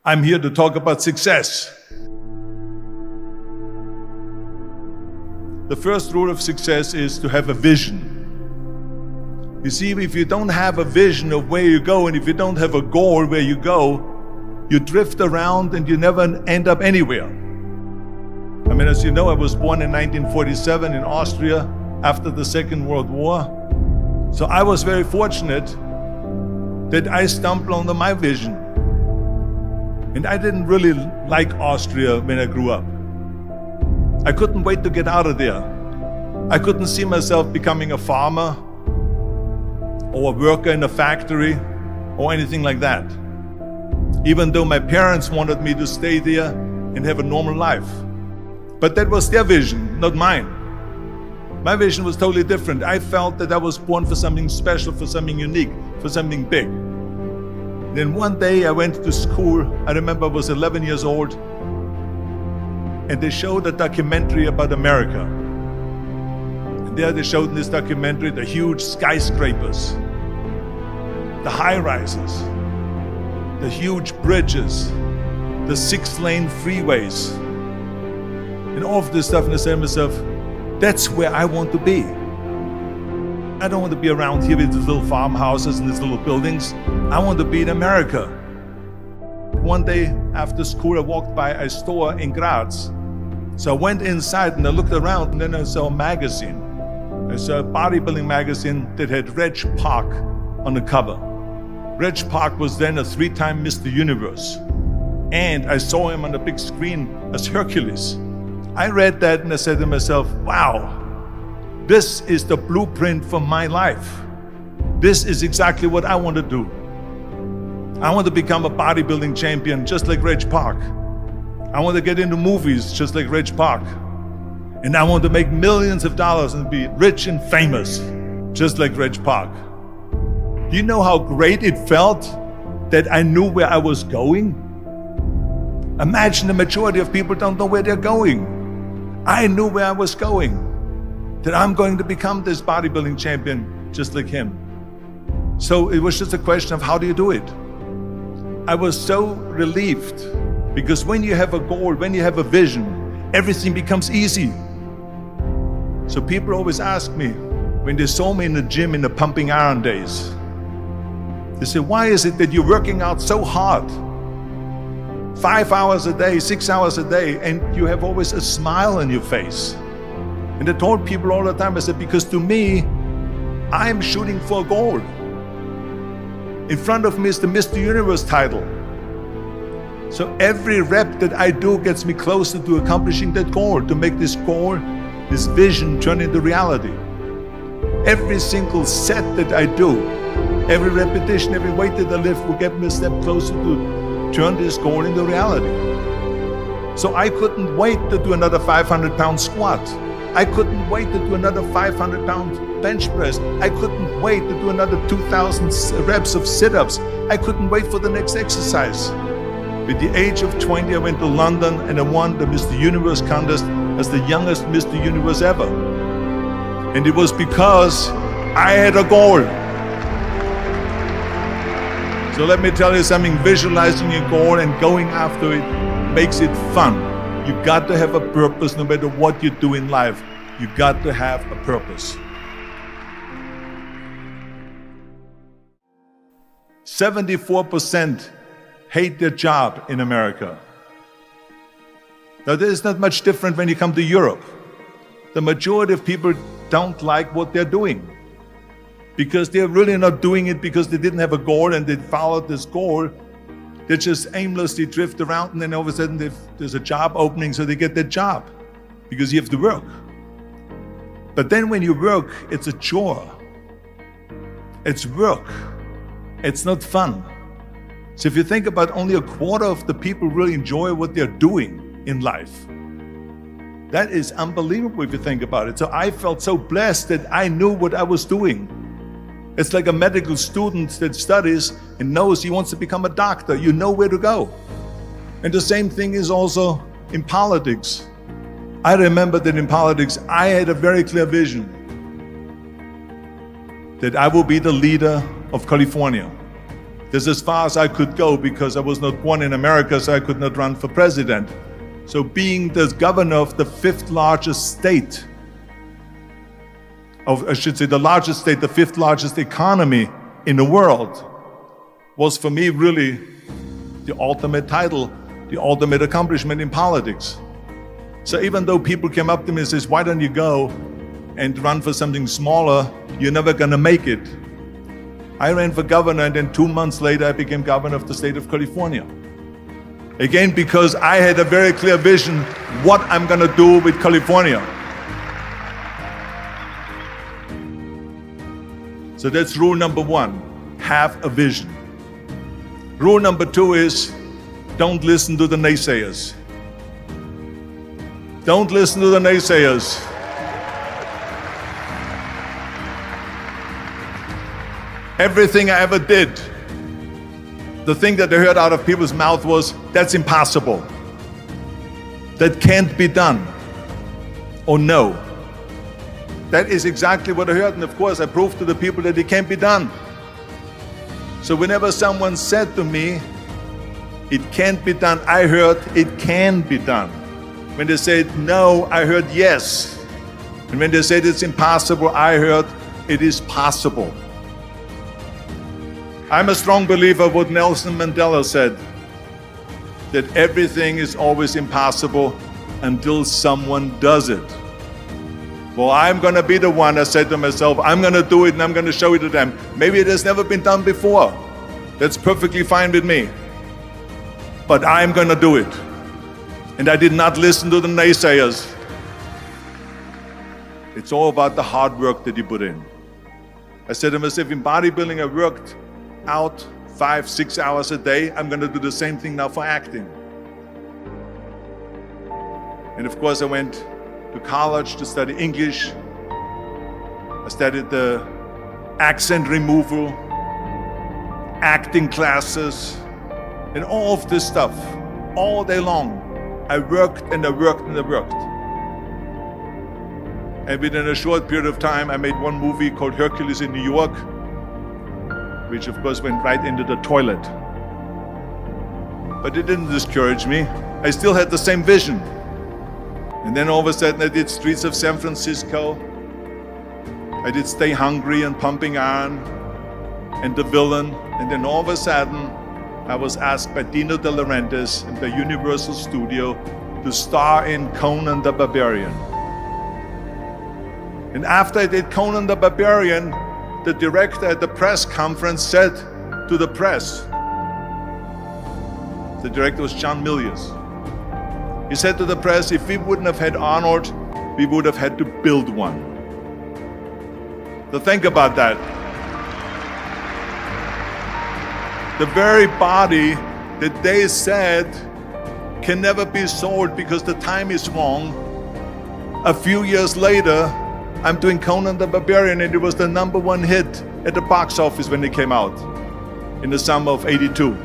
I'm here to talk about success. The first rule of success is to have a vision. You see, if you don't have a vision of where you go, and if you don't have a goal where you go, you drift around and you never end up anywhere. I mean, as you know, I was born in 1947 in Austria after the Second World War. So I was very fortunate that I stumbled onto my vision. And I didn't really like Austria when I grew up. I couldn't wait to get out of there. I couldn't see myself becoming a farmer or a worker in a factory or anything like that. Even though my parents wanted me to stay there and have a normal life. But that was their vision, not mine. My vision was totally different. I felt that I was born for something special, for something unique, for something big. Then one day I went to school. I remember I was 11 years old, and they showed a documentary about America. And there they showed in this documentary the huge skyscrapers, the high-rises, the huge bridges, the 6-lane freeways, and all of this stuff. And I said to myself, that's where I want to be. I don't want to be around here with these little farmhouses and these little buildings. I want to be in America. One day after school, I walked by a store in Graz. So I went inside and I looked around, and then I saw a magazine. I saw a bodybuilding magazine that had Reg Park on the cover. Reg Park was then a 3-time Mr. Universe. And I saw him on the big screen as Hercules. I read that and I said to myself, wow, this is the blueprint for my life. This is exactly what I want to do. I want to become a bodybuilding champion just like Reg Park. I want to get into movies just like Reg Park. And I want to make millions of dollars and be rich and famous just like Reg Park. Do you know how great it felt that I knew where I was going? Imagine the majority of people don't know where they're going. I knew where I was going, that I'm going to become this bodybuilding champion just like him. So it was just a question of how do you do it? I was so relieved, because when you have a goal, when you have a vision, everything becomes easy. So people always ask me, when they saw me in the gym in the pumping iron days, they say, why is it that you're working out so hard? 5 hours a day, 6 hours a day, and you have always a smile on your face. And I told people all the time, I said, because to me, I'm shooting for a goal. In front of me is the Mr. Universe title. So every rep that I do gets me closer to accomplishing that goal, to make this goal, this vision turn into reality. Every single set that I do, every repetition, every weight that I lift will get me a step closer to turn this goal into reality. So I couldn't wait to do another 500-pound squat. I couldn't wait to do another 500-pound bench press. I couldn't wait to do another 2,000 reps of sit-ups. I couldn't wait for the next exercise. At the age of 20, I went to London and I won the Mr. Universe contest as the youngest Mr. Universe ever. And it was because I had a goal. So let me tell you something, visualizing your goal and going after it makes it fun. You got to have a purpose no matter what you do in life. You got to have a purpose. 74% hate their job in America. Now, this is not much different when you come to Europe. The majority of people don't like what they're doing, because they're really not doing it because they didn't have a goal and they followed this goal. They just aimlessly drift around, and then all of a sudden there's a job opening, so they get that job because you have to work. But then when you work, it's a chore. It's work. It's not fun. So if you think about, only a quarter of the people really enjoy what they're doing in life. That is unbelievable if you think about it. So I felt so blessed that I knew what I was doing. It's like a medical student that studies and knows he wants to become a doctor. You know where to go. And the same thing is also in politics. I remember that in politics, I had a very clear vision that I will be the leader of California. That's as far as I could go because I was not born in America, so I could not run for president. So being the governor of the fifth largest state, the largest state, the fifth largest economy in the world, was for me really the ultimate title, the ultimate accomplishment in politics. So even though people came up to me and says, why don't you go and run for something smaller, you're never gonna make it. I ran for governor, and then 2 months later I became governor of the state of California. Again, because I had a very clear vision what I'm gonna do with California. So that's rule number one, have a vision. Rule number two is, don't listen to the naysayers. Don't listen to the naysayers. Everything I ever did, the thing that I heard out of people's mouth was, that's impossible. That can't be done. Or no. That is exactly what I heard, and of course I proved to the people that it can't be done. So whenever someone said to me, it can't be done, I heard it can be done. When they said no, I heard yes. And when they said it's impossible, I heard it is possible. I'm a strong believer of what Nelson Mandela said, that everything is always impossible until someone does it. Well, I'm gonna be the one, I said to myself, I'm gonna do it and I'm gonna show it to them. Maybe it has never been done before. That's perfectly fine with me. But I'm gonna do it. And I did not listen to the naysayers. It's all about the hard work that you put in. I said to myself, in bodybuilding I worked out 5-6 hours a day. I'm gonna do the same thing now for acting. And of course I went to college to study English. I studied the accent removal, acting classes, and all of this stuff, all day long. I worked and I worked and I worked. And within a short period of time, I made one movie called Hercules in New York, which of course went right into the toilet. But it didn't discourage me. I still had the same vision. And then all of a sudden I did Streets of San Francisco. I did Stay Hungry and Pumping Iron and The Villain. And then all of a sudden I was asked by Dino De Laurentiis and by Universal Studio to star in Conan the Barbarian. And after I did Conan the Barbarian, the director at the press conference said to the press, the director was John Milius, he said to the press, if we wouldn't have had Arnold, we would have had to build one. So think about that. The very body that they said can never be sold because the time is wrong. A few years later, I'm doing Conan the Barbarian, and it was the #1 hit at the box office when it came out in the summer of '82.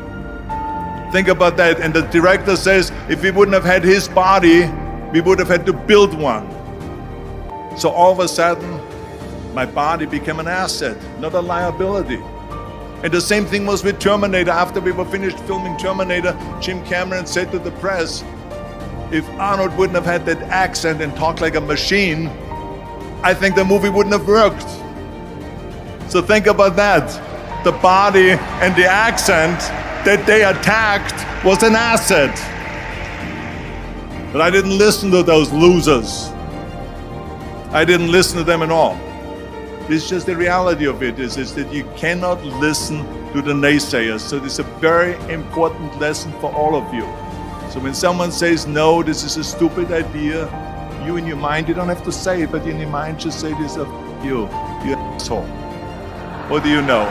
Think about that. And the director says, if we wouldn't have had his body, we would have had to build one. So all of a sudden, my body became an asset, not a liability. And the same thing was with Terminator. After we were finished filming Terminator, Jim Cameron said to the press, if Arnold wouldn't have had that accent and talked like a machine, I think the movie wouldn't have worked. So think about that. The body and the accent that they attacked was an asset. But I didn't listen to those losers. I didn't listen to them at all. It's just the reality of it is that you cannot listen to the naysayers. So this is a very important lesson for all of you. So when someone says, no, this is a stupid idea, you in your mind, you don't have to say it, but in your mind just say this of you asshole. What do you know?